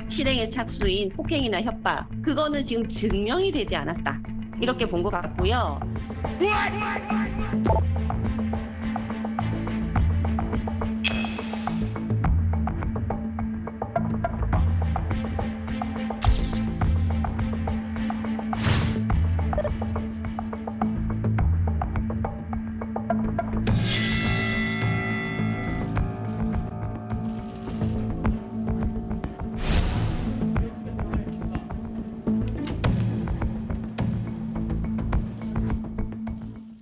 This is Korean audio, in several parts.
실행의 착수인 폭행이나 협박, 그거는 지금 증명이 되지 않았다. 이렇게 본 것 같고요.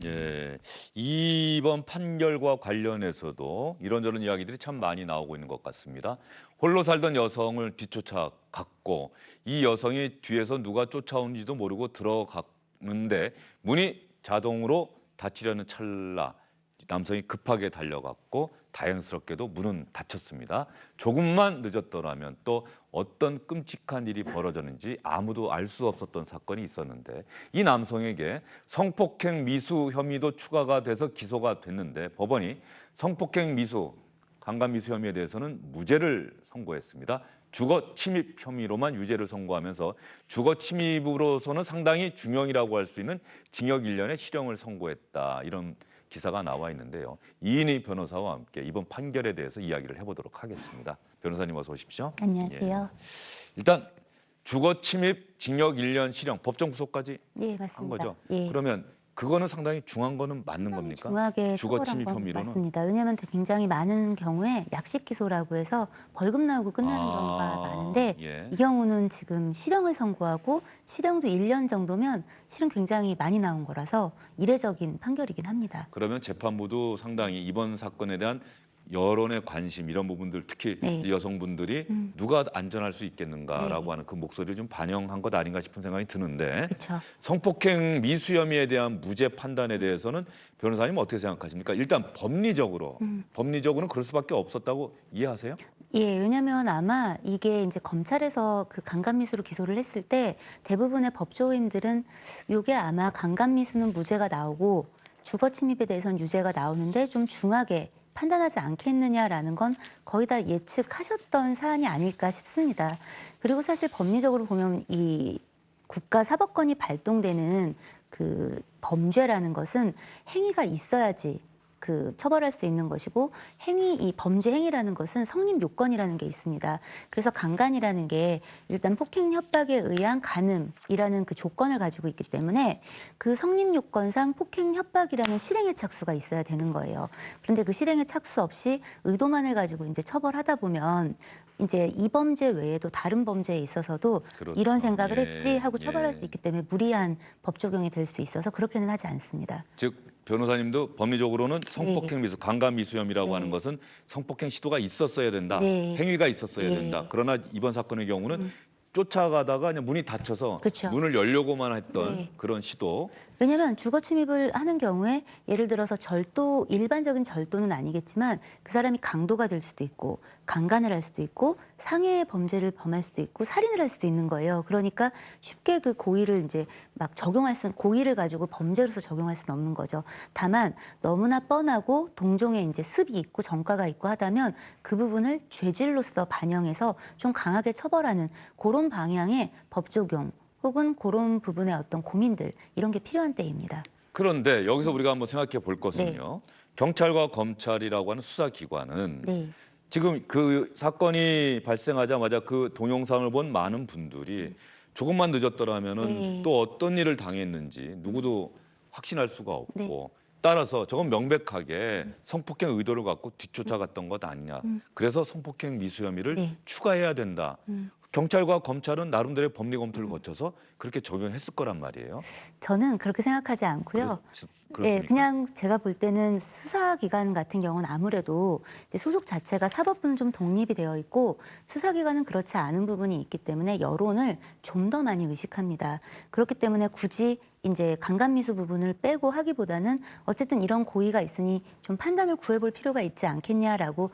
예, 이번 판결과 관련해서도 이런저런 이야기들이 참 많이 나오고 있는 것 같습니다. 홀로 살던 여성을 뒤쫓아갔고 이 여성이 뒤에서 누가 쫓아오는지도 모르고 들어갔는데 문이 자동으로 닫히려는 찰나 남성이 급하게 달려갔고 다행스럽게도 문은 닫혔습니다. 조금만 늦었더라면 또 어떤 끔찍한 일이 벌어졌는지 아무도 알 수 없었던 사건이 있었는데 이 남성에게 성폭행 미수 혐의도 추가가 돼서 기소가 됐는데 법원이 성폭행 미수, 강간 미수 혐의에 대해서는 무죄를 선고했습니다. 주거 침입 혐의로만 유죄를 선고하면서 주거 침입으로서는 상당히 중형이라고 할 수 있는 징역 1년의 실형을 선고했다. 이런 기사가 나와 있는데요. 이인희 변호사와 함께 이번 판결에 대해서 이야기를 해보도록 하겠습니다. 변호사님 어서 오십시오. 안녕하세요. 예. 일단 주거 침입 징역 1년 실형 법정 구속까지 예, 한 맞습니다. 거죠. 예. 그러면 그거는 상당히 중한 거는 맞는 겁니까? 중하게 주거 처벌한 침입 건 혐의로는 맞습니다. 왜냐하면 굉장히 많은 경우에 약식 기소라고 해서 벌금 나오고 끝나는 경우가 많은데 예. 이 경우는 지금 실형을 선고하고 실형도 1년 정도면 실은 굉장히 많이 나온 거라서 이례적인 판결이긴 합니다. 그러면 재판부도 상당히 이번 사건에 대한 여론의 관심 이런 부분들 특히 네. 여성분들이 누가 안전할 수 있겠는가라고 네. 하는 그 목소리를 좀 반영한 것 아닌가 싶은 생각이 드는데 그렇죠. 성폭행 미수 혐의에 대한 무죄 판단에 대해서는 변호사님 어떻게 생각하십니까? 일단 법리적으로는 그럴 수밖에 없었다고 이해하세요? 예, 왜냐하면 아마 이게 이제 검찰에서 그 강간미수로 기소를 했을 때 대부분의 법조인들은 이게 아마 강간미수는 무죄가 나오고 주거침입에 대해서는 유죄가 나오는데 좀 중하게 판단하지 않겠느냐라는 건 거의 다 예측하셨던 사안이 아닐까 싶습니다. 그리고 사실 법리적으로 보면 이 국가사법권이 발동되는 그 범죄라는 것은 행위가 있어야지 그 처벌할 수 있는 것이고 이 범죄 행위라는 것은 성립 요건이라는 게 있습니다. 그래서 강간이라는 게 일단 폭행 협박에 의한 간음이라는 그 조건을 가지고 있기 때문에 그 성립 요건상 폭행 협박이라는 실행의 착수가 있어야 되는 거예요. 그런데 그 실행의 착수 없이 의도만을 가지고 이제 처벌하다 보면 이제 이 범죄 외에도 다른 범죄에 있어서도 그렇죠. 이런 생각을 예, 했지 하고 처벌할 예. 수 있기 때문에 무리한 법 적용이 될 수 있어서 그렇게는 하지 않습니다. 즉 변호사님도 법리적으로는 성폭행 미수, 강간 미수 혐의라고 네. 하는 것은 성폭행 시도가 있었어야 된다. 네. 행위가 있었어야 네. 된다. 그러나 이번 사건의 경우는 쫓아가다가 그냥 문이 닫혀서 그렇죠. 문을 열려고만 했던 네. 그런 시도. 왜냐하면 주거 침입을 하는 경우에 예를 들어서 절도, 일반적인 절도는 아니겠지만 그 사람이 강도가 될 수도 있고 강간을 할 수도 있고 상해의 범죄를 범할 수도 있고 살인을 할 수도 있는 거예요. 그러니까 쉽게 그 고의를 이제 막 고의를 가지고 범죄로서 적용할 수는 없는 거죠. 다만 너무나 뻔하고 동종의 이제 습이 있고 전과가 있고 하다면 그 부분을 죄질로서 반영해서 좀 강하게 처벌하는 그런 방향의 법 적용 혹은 그런 부분의 어떤 고민들 이런 게 필요한 때입니다. 그런데 여기서 우리가 한번 생각해 볼 것은요. 경찰과 검찰이라고 하는 수사기관은 네. 지금 그 사건이 발생하자마자 그 동영상을 본 많은 분들이 조금만 늦었더라면은 네. 또 어떤 일을 당했는지 누구도 확신할 수가 없고 네. 따라서 저건 명백하게 성폭행 의도를 갖고 뒤쫓아갔던 것 아니냐. 그래서 성폭행 미수 혐의를 네. 추가해야 된다. 경찰과 검찰은 나름대로의 법리 검토를 거쳐서 그렇게 적용했을 거란 말이에요. 저는 그렇게 생각하지 않고요. 예, 그렇습니까? 그냥 제가 볼 때는 수사기관 같은 경우는 아무래도 이제 소속 자체가 사법부는 좀 독립이 되어 있고 수사기관은 그렇지 않은 부분이 있기 때문에 여론을 좀 더 많이 의식합니다. 그렇기 때문에 굳이 이제 강간미수 부분을 빼고 하기보다는 어쨌든 이런 고의가 있으니 좀 판단을 구해볼 필요가 있지 않겠냐라고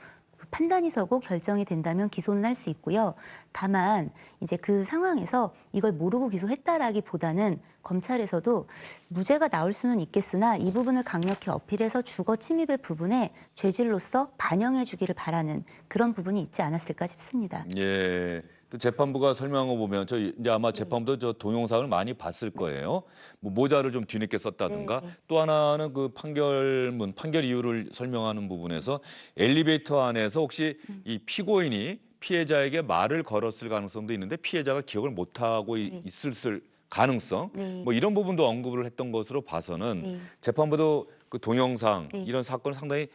판단이 서고 결정이 된다면 기소는 할 수 있고요. 다만 이제 그 상황에서 이걸 모르고 기소했다라기보다는 검찰에서도 무죄가 나올 수는 있겠으나 이 부분을 강력히 어필해서 주거 침입의 부분에 죄질로서 반영해 주기를 바라는 그런 부분이 있지 않았을까 싶습니다. 예, 또 재판부가 설명한 거 보면 저 이제 아마 재판부도 저 동영상을 많이 봤을 거예요. 뭐 모자를 좀 뒤늦게 썼다든가 네. 또 하나는 그 판결문 판결 이유를 설명하는 부분에서 엘리베이터 안에서 혹시 이 피고인이 피해자에게 말을 걸었을 가능성도 있는데 피해자가 기억을 못 하고 네. 있을 가능성 네. 뭐 이런 부분도 언급을 했던 것으로 봐서는 네. 재판부도 그 동영상 네. 이런 사건을 상당히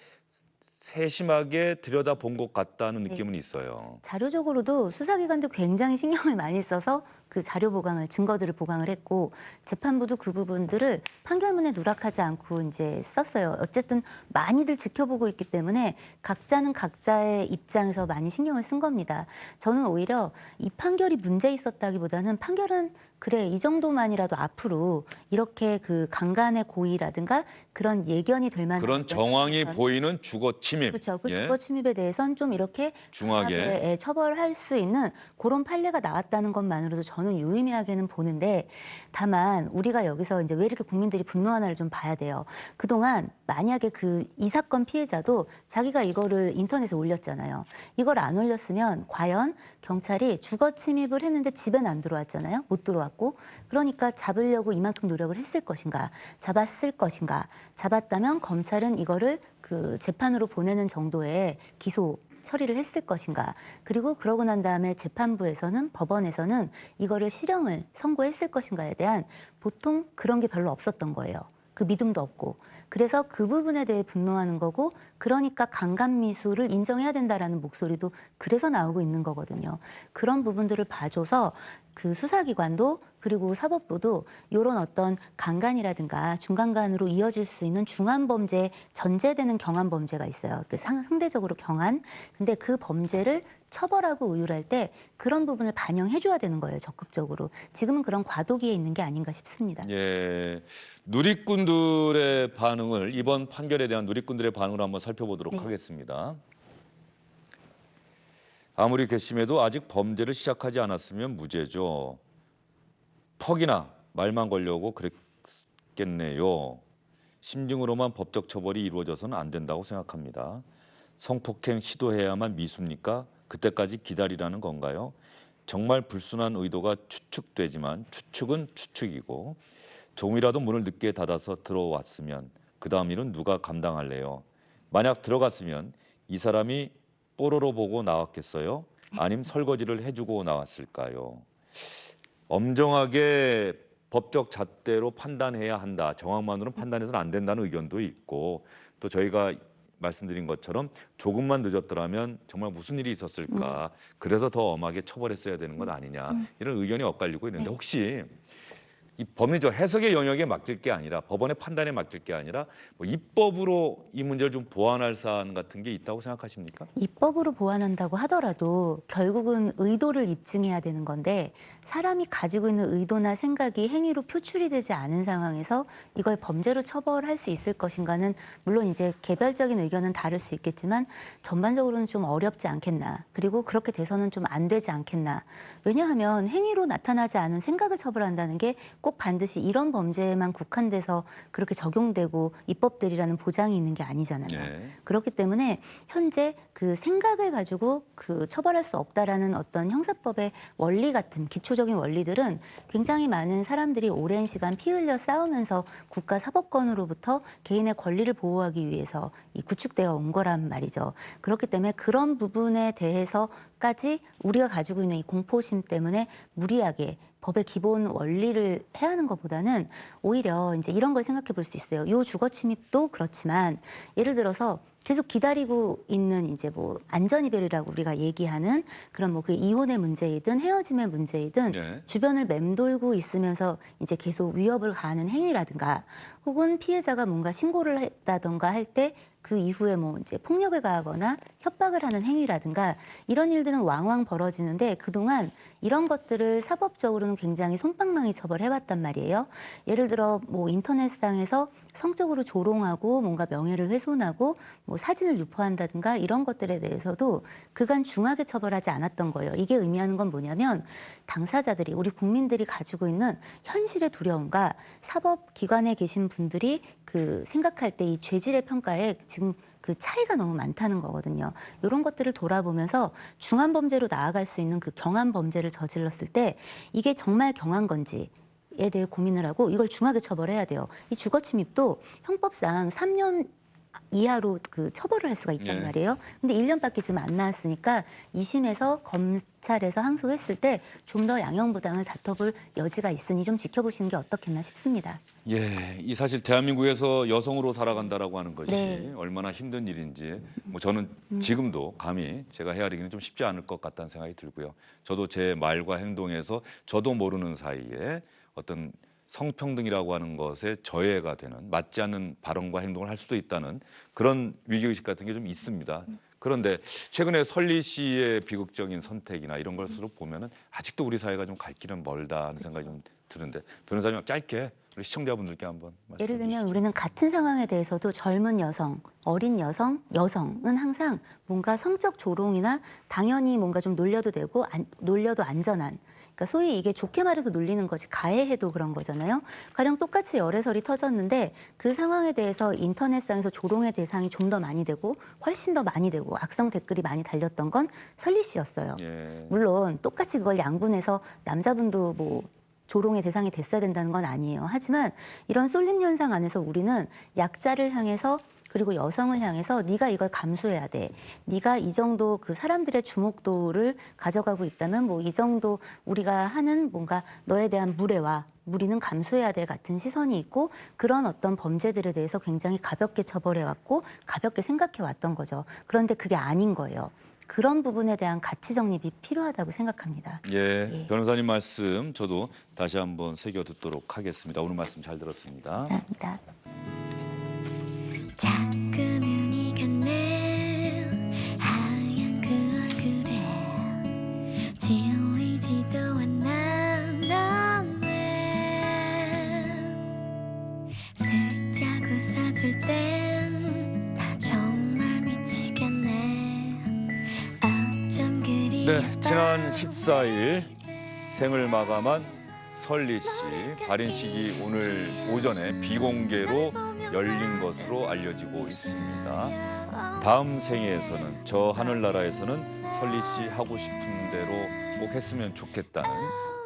세심하게 들여다본 것 같다는 네. 느낌은 있어요. 자료적으로도 수사기관도 굉장히 신경을 많이 써서 그 자료 보강을, 증거들을 보강을 했고 재판부도 그 부분들을 판결문에 누락하지 않고 이제 썼어요. 어쨌든 많이들 지켜보고 있기 때문에 각자는 각자의 입장에서 많이 신경을 쓴 겁니다. 저는 오히려 이 판결이 문제 있었다기보다는 판결은 그래 이 정도만이라도 앞으로 이렇게 그 강간의 고의라든가 그런 예견이 될 만한 그런 어떤 정황이 사건, 보이는 주거 침입. 그렇죠. 그 예. 주거 침입에 대해서는 좀 이렇게 중하게. 강하게, 처벌할 수 있는 그런 판례가 나왔다는 것만으로도 저는 유의미하게는 보는데 다만 우리가 여기서 이제 왜 이렇게 국민들이 분노하나를 좀 봐야 돼요. 그동안 만약에 이 사건 피해자도 자기가 이거를 인터넷에 올렸잖아요. 이걸 안 올렸으면 과연 경찰이 주거 침입을 했는데 집엔 안 들어왔잖아요. 못 들어왔고. 그러니까 잡으려고 이만큼 노력을 했을 것인가. 잡았을 것인가. 잡았다면 검찰은 이거를 그 재판으로 보내는 정도의 기소 처리를 했을 것인가. 그리고 그러고 난 다음에 재판부에서는 법원에서는 이거를 실형을 선고했을 것인가에 대한 보통 그런 게 별로 없었던 거예요. 그 믿음도 없고. 그래서 그 부분에 대해 분노하는 거고 그러니까 강간미수를 인정해야 된다라는 목소리도 그래서 나오고 있는 거거든요. 그런 부분들을 봐줘서 그 수사기관도 그리고 사법부도 이런 어떤 강간이라든가 중강간으로 이어질 수 있는 중한 범죄에 전제되는 경한 범죄가 있어요. 상대적으로 경한. 근데 그 범죄를 처벌하고 의율할 때 그런 부분을 반영해줘야 되는 거예요. 적극적으로. 지금은 그런 과도기에 있는 게 아닌가 싶습니다. 예. 누리꾼들의 반응을 이번 판결에 대한 누리꾼들의 반응을 한번 살펴보도록 네. 하겠습니다. 아무리 괘씸해도 아직 범죄를 시작하지 않았으면 무죄죠. 턱이나 말만 걸려고 그랬겠네요. 심증으로만 법적 처벌이 이루어져서는 안 된다고 생각합니다. 성폭행 시도해야만 미수입니까? 그때까지 기다리라는 건가요? 정말 불순한 의도가 추측되지만 추측은 추측이고 조금이라도 문을 늦게 닫아서 들어왔으면 그 다음 일은 누가 감당할래요? 만약 들어갔으면 이 사람이 뽀로로 보고 나왔겠어요? 아님 설거지를 해주고 나왔을까요? 엄정하게 법적 잣대로 판단해야 한다. 정황만으로는 판단해서는 안 된다는 의견도 있고 또 저희가 말씀드린 것처럼 조금만 늦었더라면 정말 무슨 일이 있었을까. 그래서 더 엄하게 처벌했어야 되는 것 아니냐. 이런 의견이 엇갈리고 있는데 혹시 이 법리적 해석의 영역에 맡길 게 아니라 법원의 판단에 맡길 게 아니라 뭐 입법으로 이 문제를 좀 보완할 사안 같은 게 있다고 생각하십니까? 입법으로 보완한다고 하더라도 결국은 의도를 입증해야 되는 건데 사람이 가지고 있는 의도나 생각이 행위로 표출이 되지 않은 상황에서 이걸 범죄로 처벌할 수 있을 것인가는 물론 이제 개별적인 의견은 다를 수 있겠지만 전반적으로는 좀 어렵지 않겠나. 그리고 그렇게 돼서는 좀 안 되지 않겠나. 왜냐하면 행위로 나타나지 않은 생각을 처벌한다는 게 꼭 반드시 이런 범죄에만 국한돼서 그렇게 적용되고 입법되리라는 보장이 있는 게 아니잖아요. 네. 그렇기 때문에 현재 그 생각을 가지고 그 처벌할 수 없다라는 어떤 형사법의 원리 같은 기초적인 원리들은 굉장히 많은 사람들이 오랜 시간 피 흘려 싸우면서 국가 사법권으로부터 개인의 권리를 보호하기 위해서 이 구축되어 온 거란 말이죠. 그렇기 때문에 그런 부분에 대해서까지 우리가 가지고 있는 이 공포심 때문에 무리하게 법의 기본 원리를 해야 하는 것보다는 오히려 이제 이런 걸 생각해 볼 수 있어요. 요 주거 침입도 그렇지만 예를 들어서 계속 기다리고 있는 이제 뭐 안전이별이라고 우리가 얘기하는 그런 뭐 그 이혼의 문제이든 헤어짐의 문제이든 네. 주변을 맴돌고 있으면서 이제 계속 위협을 가하는 행위라든가 혹은 피해자가 뭔가 신고를 했다던가 할 때 그 이후에 뭐 이제 폭력을 가하거나 협박을 하는 행위라든가 이런 일들은 왕왕 벌어지는데 그동안 이런 것들을 사법적으로는 굉장히 솜방망이 처벌해왔단 말이에요. 예를 들어 뭐 인터넷상에서 성적으로 조롱하고 뭔가 명예를 훼손하고 뭐 사진을 유포한다든가 이런 것들에 대해서도 그간 중하게 처벌하지 않았던 거예요. 이게 의미하는 건 뭐냐면 당사자들이 우리 국민들이 가지고 있는 현실의 두려움과 사법기관에 계신 분들이 그 생각할 때 이 죄질의 평가에 지금 그 차이가 너무 많다는 거거든요. 이런 것들을 돌아보면서 중한 범죄로 나아갈 수 있는 그 경한 범죄를 저질렀을 때 이게 정말 경한 건지 에 대해 고민을 하고 이걸 중하게 처벌해야 돼요. 이 주거침입도 형법상 3년 이하로 그 처벌을 할 수가 있단 네. 말이에요. 근데 1년밖에 지금 안 나왔으니까 2심에서 검찰에서 항소했을 때 좀 더 양형부당을 다퉈볼 여지가 있으니 좀 지켜보시는 게 어떻겠나 싶습니다. 예, 이 사실 대한민국에서 여성으로 살아간다라고 하는 것이 네. 얼마나 힘든 일인지 뭐 저는 지금도 감히 제가 헤아리기는 좀 쉽지 않을 것 같다는 생각이 들고요. 저도 제 말과 행동에서 저도 모르는 사이에 어떤 성평등이라고 하는 것에 저해가 되는 맞지 않는 발언과 행동을 할 수도 있다는 그런 위기의식 같은 게 좀 있습니다. 그런데 최근에 설리 씨의 비극적인 선택이나 이런 것으로 보면은 아직도 우리 사회가 좀 갈 길은 멀다 하는 생각이 좀 드는데 변호사님 짧게 우리 시청자분들께 한번 말씀해 예를 들면 주시죠. 우리는 같은 상황에 대해서도 젊은 여성, 어린 여성, 여성은 항상 뭔가 성적 조롱이나 당연히 뭔가 좀 놀려도 되고 놀려도 안전한 그러니까 소위 이게 좋게 말해서 놀리는 거지 가해해도 그런 거잖아요. 가령 똑같이 열애설이 터졌는데 그 상황에 대해서 인터넷상에서 조롱의 대상이 좀 더 많이 되고 훨씬 더 많이 되고 악성 댓글이 많이 달렸던 건 설리 씨였어요. 예. 물론 똑같이 그걸 양분해서 남자분도 뭐 조롱의 대상이 됐어야 된다는 건 아니에요. 하지만 이런 쏠림 현상 안에서 우리는 약자를 향해서 그리고 여성을 향해서 네가 이걸 감수해야 돼. 네가 이 정도 그 사람들의 주목도를 가져가고 있다면 뭐 이 정도 우리가 하는 뭔가 너에 대한 무리는 감수해야 돼 같은 시선이 있고 그런 어떤 범죄들에 대해서 굉장히 가볍게 처벌해왔고 가볍게 생각해왔던 거죠. 그런데 그게 아닌 거예요. 그런 부분에 대한 가치 정립이 필요하다고 생각합니다. 예, 예. 변호사님 말씀 저도 다시 한번 새겨 듣도록 하겠습니다. 오늘 말씀 잘 들었습니다. 감사합니다. 자꾸 눈이 가네 하얀 그 얼굴에 질리지도 않아 넌 왜 슬쩍 웃어줄 땐 나 정말 미치겠네 어쩜 그리 네, 지난 14일 생을 마감한 설리 씨 발인식이 오늘 오전에 비공개로 열린 것으로 알려지고 있습니다. 다음 생애에서는 저 하늘나라에서는 설리 씨 하고 싶은 대로 꼭 했으면 좋겠다는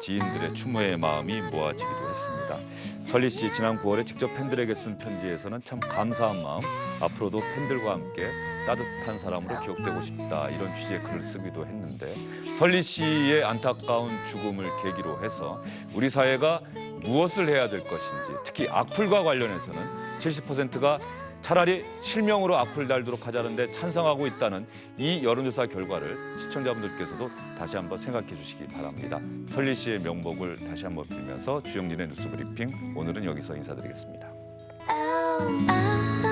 지인들의 추모의 마음이 모아지기도 했습니다. 설리 씨 지난 9월에 직접 팬들에게 쓴 편지에서는 참 감사한 마음, 앞으로도 팬들과 함께 따뜻한 사람으로 기억되고 싶다 이런 취지의 글을 쓰기도 했는데 설리 씨의 안타까운 죽음을 계기로 해서 우리 사회가 무엇을 해야 될 것인지 특히 악플과 관련해서는 70%가 차라리 실명으로 악플 달도록 하자는데 찬성하고 있다는 이 여론조사 결과를 시청자분들께서도 다시 한번 생각해 주시기 바랍니다. 설리 씨의 명복을 다시 한번 빌면서 주영진의 뉴스브리핑 오늘은 여기서 인사드리겠습니다. oh, oh, oh.